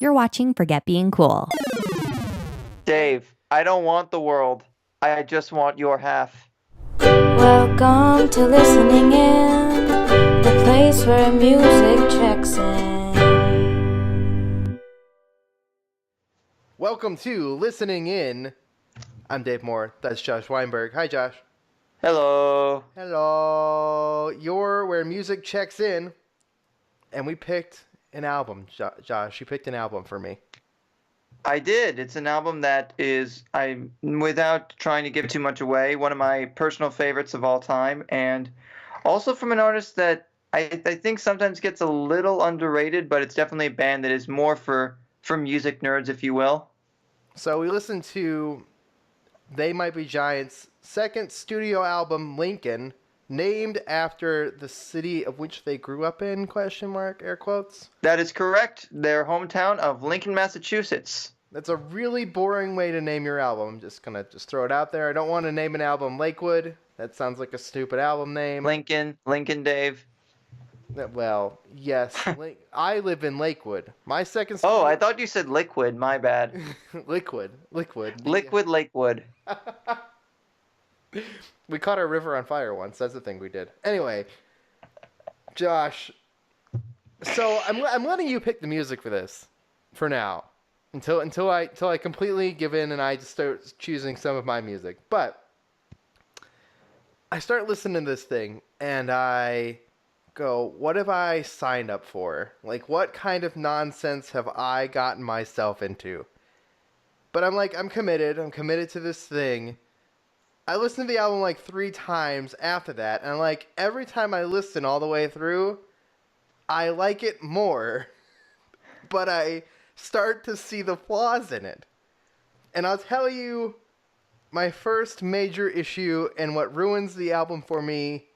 You're watching Forget Being Cool. Dave, I don't want the world. I just want your half. Welcome to Listening In, the place where music checks in. Welcome to Listening In. I'm Dave Moore. That's Josh Weinberg. Hi, Josh. Hello. Hello. You're where music checks in. And we picked an album, Josh. You picked an album for me. I did. It's an album that is, without trying to give too much away, one of my personal favorites of all time, and also from an artist that I think sometimes gets a little underrated, but it's definitely a band that is more for music nerds, if you will. So we listened to They Might Be Giants' second studio album, Lincoln, named after the city of which they grew up in, question mark, air quotes. That is correct. Their hometown of Lincoln, Massachusetts. That's a really boring way to name your album. I'm just gonna throw it out there. I don't want to name an album Lakewood. That sounds like a stupid album name. Lincoln, Dave. Well, yes. I live in Lakewood. My second. Oh, I thought you said liquid. My bad. Liquid. Liquid Lakewood. We caught our river on fire once. That's the thing we did. Anyway, Josh. So I'm letting you pick the music for this, for now, until I completely give in and I just start choosing some of my music. But I start listening to this thing and I go, what have I signed up for? Like, what kind of nonsense have I gotten myself into? But I'm committed. I'm committed to this thing. I listened to the album like 3 times after that, and like every time I listen all the way through, I like it more, but I start to see the flaws in it. And I'll tell you my first major issue and what ruins the album for me.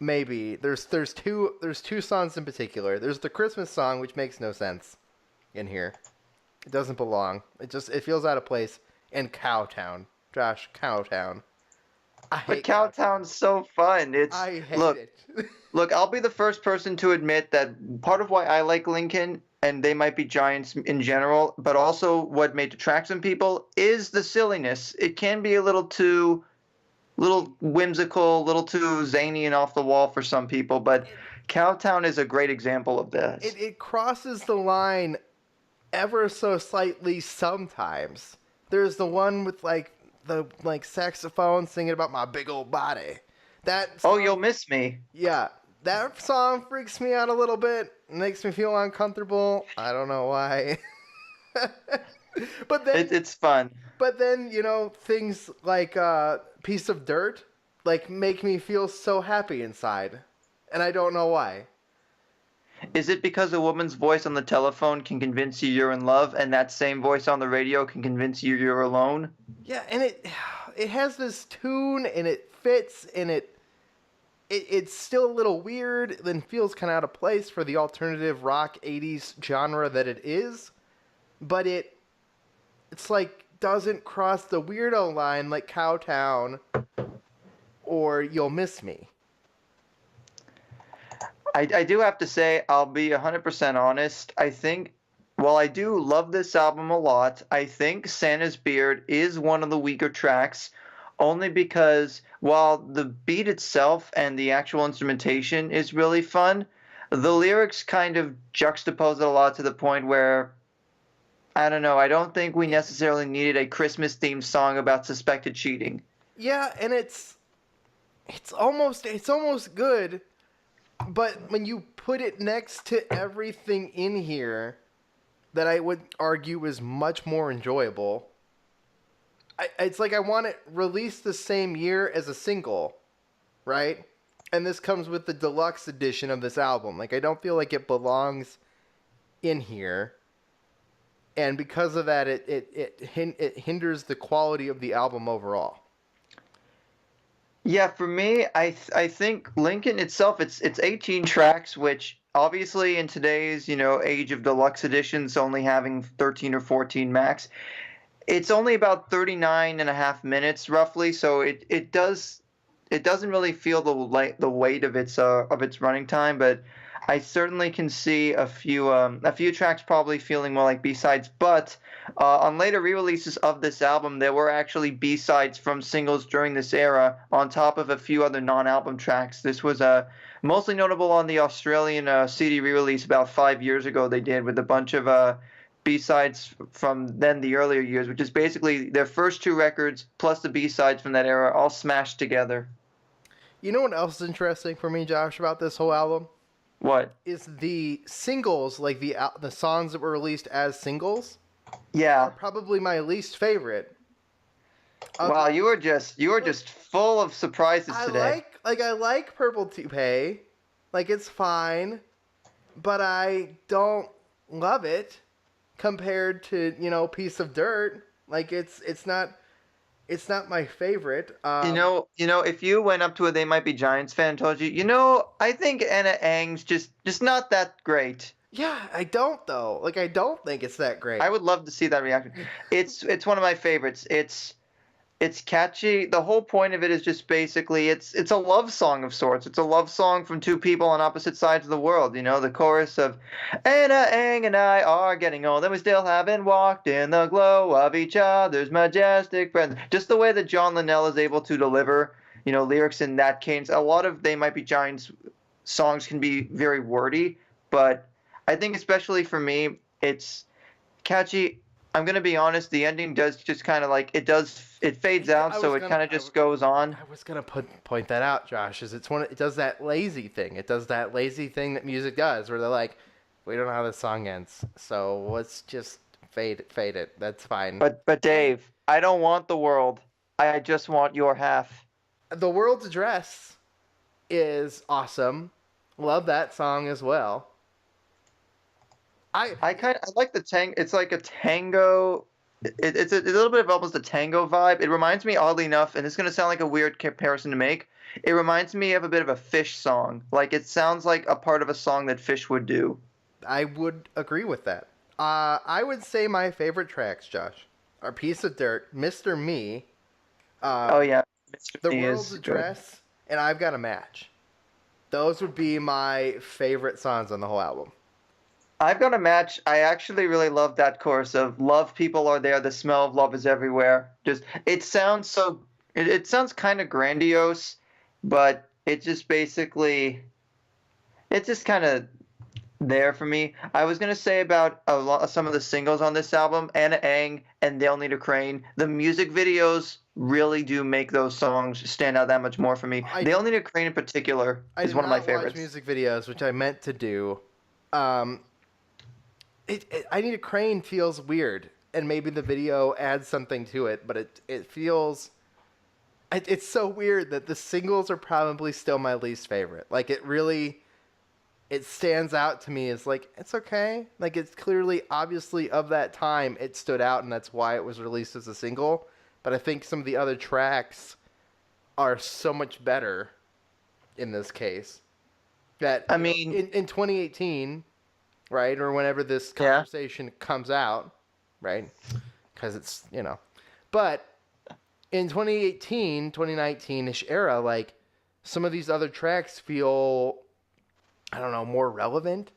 Maybe there's two songs in particular. There's the Christmas song, which makes no sense in here. It doesn't belong. It feels out of place. And Cowtown. Josh, Cowtown. But Cowtown's so fun. I hate it. Look, I'll be the first person to admit that part of why I like Lincoln, and They Might Be Giants in general, but also what may detract some people, is the silliness. It can be a little whimsical, a little too zany and off the wall for some people, but Cowtown is a great example of this. It crosses the line ever so slightly sometimes. There's the one with the saxophone singing about my big old body. That song, Oh, You'll Miss Me. Yeah, that song freaks me out a little bit. Makes me feel uncomfortable. I don't know why. But then It's fun. But then, things like Piece of Dirt make me feel so happy inside. And I don't know why. Is it because a woman's voice on the telephone can convince you you're in love, and that same voice on the radio can convince you you're alone? Yeah, and it has this tune, and it fits, and it's still a little weird, then feels kind of out of place for the alternative rock 80s genre that it is. But it's doesn't cross the weirdo line like Cowtown or You'll Miss Me. I do have to say, I'll be 100% honest. I think, while I do love this album a lot, I think Santa's Beard is one of the weaker tracks, only because while the beat itself and the actual instrumentation is really fun, the lyrics kind of juxtapose it a lot to the point where, I don't know, I don't think we necessarily needed a Christmas-themed song about suspected cheating. Yeah, and it's almost good. But when you put it next to everything in here that I would argue is much more enjoyable, it's like I want it released the same year as a single, right? And this comes with the deluxe edition of this album. I don't feel like it belongs in here. And because of that, it hinders the quality of the album overall. Yeah, for me, I think Lincoln itself, it's 18 tracks, which obviously in today's, age of deluxe editions only having 13 or 14 max, it's only about 39 and a half minutes roughly, so it doesn't really feel the weight of its running time, but I certainly can see a few tracks probably feeling more like B-sides, but on later re-releases of this album, there were actually B-sides from singles during this era, on top of a few other non-album tracks. This was mostly notable on the Australian CD re-release about 5 years ago. They did with a bunch of B-sides from then the earlier years, which is basically their first two records plus the B-sides from that era all smashed together. You know what else is interesting for me, Josh, about this whole album? What? Is the singles, like the songs that were released as singles, Yeah. are probably my least favorite. Wow, you were just full of surprises today. I like Purple Toupee, like it's fine, but I don't love it compared to Piece of Dirt. Like it's not my favorite. You know, if you went up to a They Might Be Giants fan and told you, I think Anna Ang's just not that great. Yeah, I don't though. Like I don't think it's that great. I would love to see that reaction. It's one of my favorites. It's catchy. The whole point of it is just basically it's a love song of sorts. It's a love song from two people on opposite sides of the world. The chorus of Anna Ang and I are getting old and we still haven't walked in the glow of each other's majestic presence. Just the way that John Linnell is able to deliver, lyrics in that cadence. A lot of They Might Be Giants songs can be very wordy, but I think especially for me, it's catchy. I'm going to be honest, the ending does just kind of it fades out, so it kind of just goes on. I was going to point that out, Josh, is it does that lazy thing. It does that lazy thing that music does, where they're like, we don't know how this song ends, so let's just fade it. That's fine. But Dave, I don't want the world. I just want your half. The World's Address is awesome. Love that song as well. I like the tango. It's like a tango. It's a little bit of almost a tango vibe. It reminds me, oddly enough, and it's going to sound like a weird comparison to make. It reminds me of a bit of a Fish song. Like it sounds like a part of a song that Fish would do. I would agree with that. I would say my favorite tracks, Josh, are Piece of Dirt, Mr. Me. Oh yeah, Mr. The Me World's is Address, and I've Got a Match. Those would be my favorite songs on the whole album. I've Got a Match. I actually really love that chorus of "Love people are there, the smell of love is everywhere." Just it sounds so. It sounds kind of grandiose, but it just basically, it's just kind of there for me. I was gonna say about some of the singles on this album, Anna Ang and They'll Need a Crane. The music videos really do make those songs stand out that much more for me. They'll Need a Crane in particular is one of my favorites. I did not watch music videos, which I meant to do. I Need a Crane feels weird, and maybe the video adds something to it, but it feels... It's so weird that the singles are probably still my least favorite. Like, it stands out to me as, like, it's okay. Like, it's clearly, obviously, of that time, it stood out, and that's why it was released as a single. But I think some of the other tracks are so much better in this case. That, I mean... In 2018... right, or whenever this conversation comes out, right, because it's, but in 2018, 2019-ish era, like, some of these other tracks feel, I don't know, more relevant.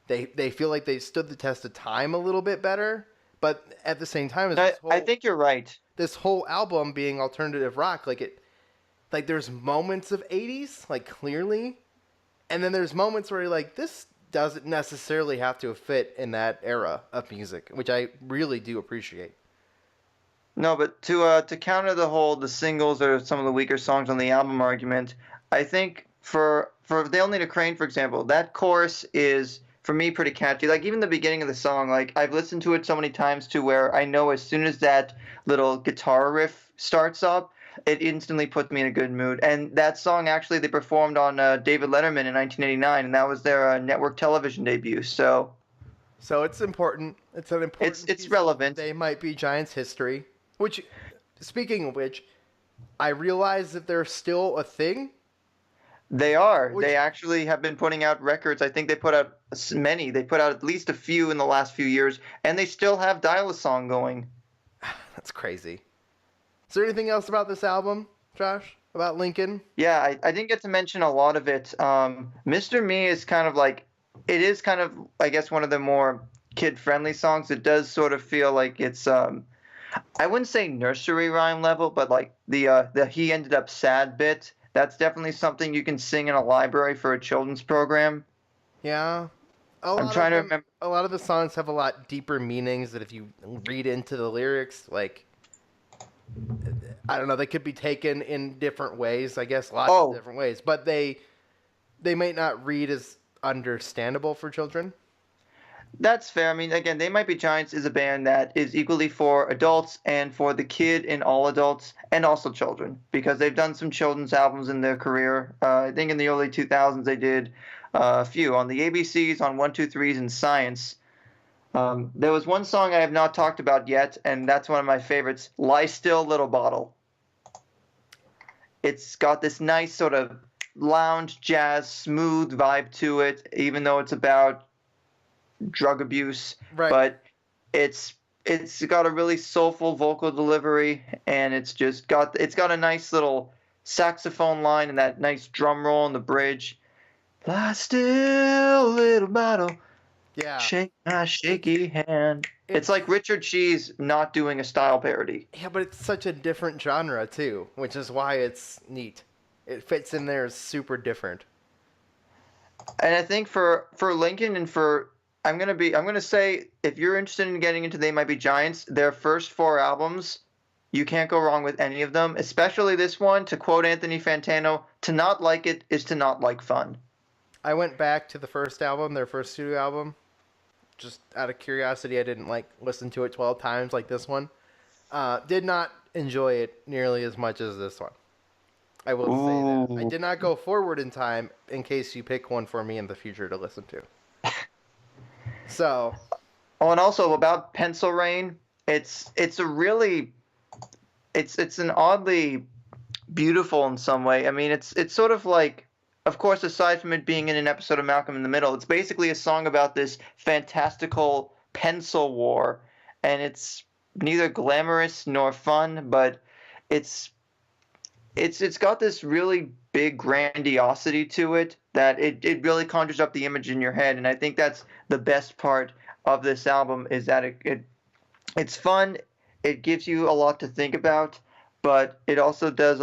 They feel like they stood the test of time a little bit better, but at the same time, I think you're right. This whole album being alternative rock, like there's moments of 80s, like, clearly, and then there's moments where you're like, this doesn't necessarily have to fit in that era of music, which I really do appreciate. No, but to counter the singles or some of the weaker songs on the album argument, I think for They'll Need a Crane, for example, that chorus is, for me, pretty catchy. Like, even the beginning of the song, like, I've listened to it so many times to where I know as soon as that little guitar riff starts up, it instantly puts me in a good mood. And that song, actually, they performed on David Letterman in 1989, and that was their network television debut. So it's important. It's an important. It's relevant. They Might Be Giants history. Which, speaking of which, I realize that they're still a thing. They are. They actually have been putting out records. I think they put out many. They put out at least a few in the last few years, and they still have Dial-A-Song going. That's crazy. Is there anything else about this album Josh, about Lincoln? Yeah, I didn't get to mention a lot of it. Mr. Me is kind of like, it is kind of, I guess, one of the more kid-friendly songs. It does sort of feel like it's, I wouldn't say nursery rhyme level, but like the he ended up sad bit. That's definitely something you can sing in a library for a children's program. Yeah. I'm trying to remember. A lot of the songs have a lot deeper meanings that if you read into the lyrics, like, I don't know, they could be taken in different ways, I guess, lots of different ways, but they might not read as understandable for children. That's fair. I mean, again, They Might Be Giants is a band that is equally for adults and for the kid in all adults and also children, because they've done some children's albums in their career. I think in the early 2000s they did a few on the ABCs, on 1-2-3s, and Science. There was one song I have not talked about yet, and that's one of my favorites, Lie Still, Little Bottle. It's got this nice sort of lounge, jazz, smooth vibe to it, even though it's about drug abuse. Right. But it's got a really soulful vocal delivery, and it's got a nice little saxophone line and that nice drum roll in the bridge. Lie still, little bottle. Yeah. Shake my shaky hand. It's like Richard Cheese not doing a style parody. Yeah, but it's such a different genre too, which is why it's neat. It fits in there super different. And I think for Lincoln and for I'm gonna say if you're interested in getting into They Might Be Giants, their first 4 albums, you can't go wrong with any of them, especially this one. To quote Anthony Fantano, to not like it is to not like fun. I went back to the first album, their first studio album, just out of curiosity. I didn't listen to it 12 times like this one. Did not enjoy it nearly as much as this one. I will say that. I did not go forward in time in case you pick one for me in the future to listen to. So. Oh, and also about Pencil Rain, it's an oddly beautiful in some way. I mean, it's sort of like, of course, aside from it being in an episode of Malcolm in the Middle, it's basically a song about this fantastical pencil war, and it's neither glamorous nor fun, but it's got this really big grandiosity to it that it really conjures up the image in your head, and I think that's the best part of this album is that it's fun, it gives you a lot to think about, but it also does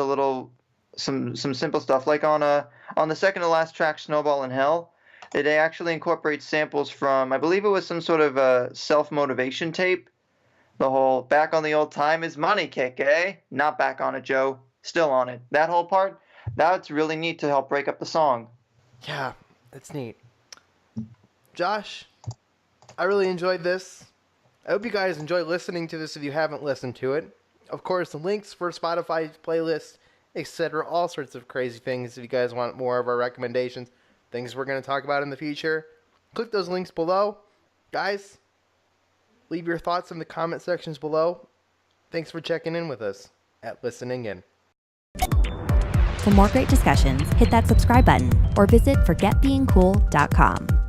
some simple stuff, like on the second to last track, Snowball in Hell. It actually incorporates samples from, I believe it was some sort of a self-motivation tape. The whole back on the old time is money kick, eh? Not back on it, Joe. Still on it. That whole part, that's really neat to help break up the song. Yeah, it's neat. Josh, I really enjoyed this. I hope you guys enjoy listening to this if you haven't listened to it. Of course, the links for Spotify's playlist, etc., all sorts of crazy things if you guys want more of our recommendations, things we're going to talk about in the future. Click those links below. Guys, leave your thoughts in the comment sections below. Thanks for checking in with us at Listening In. For more great discussions, hit that subscribe button or visit forgetbeingcool.com.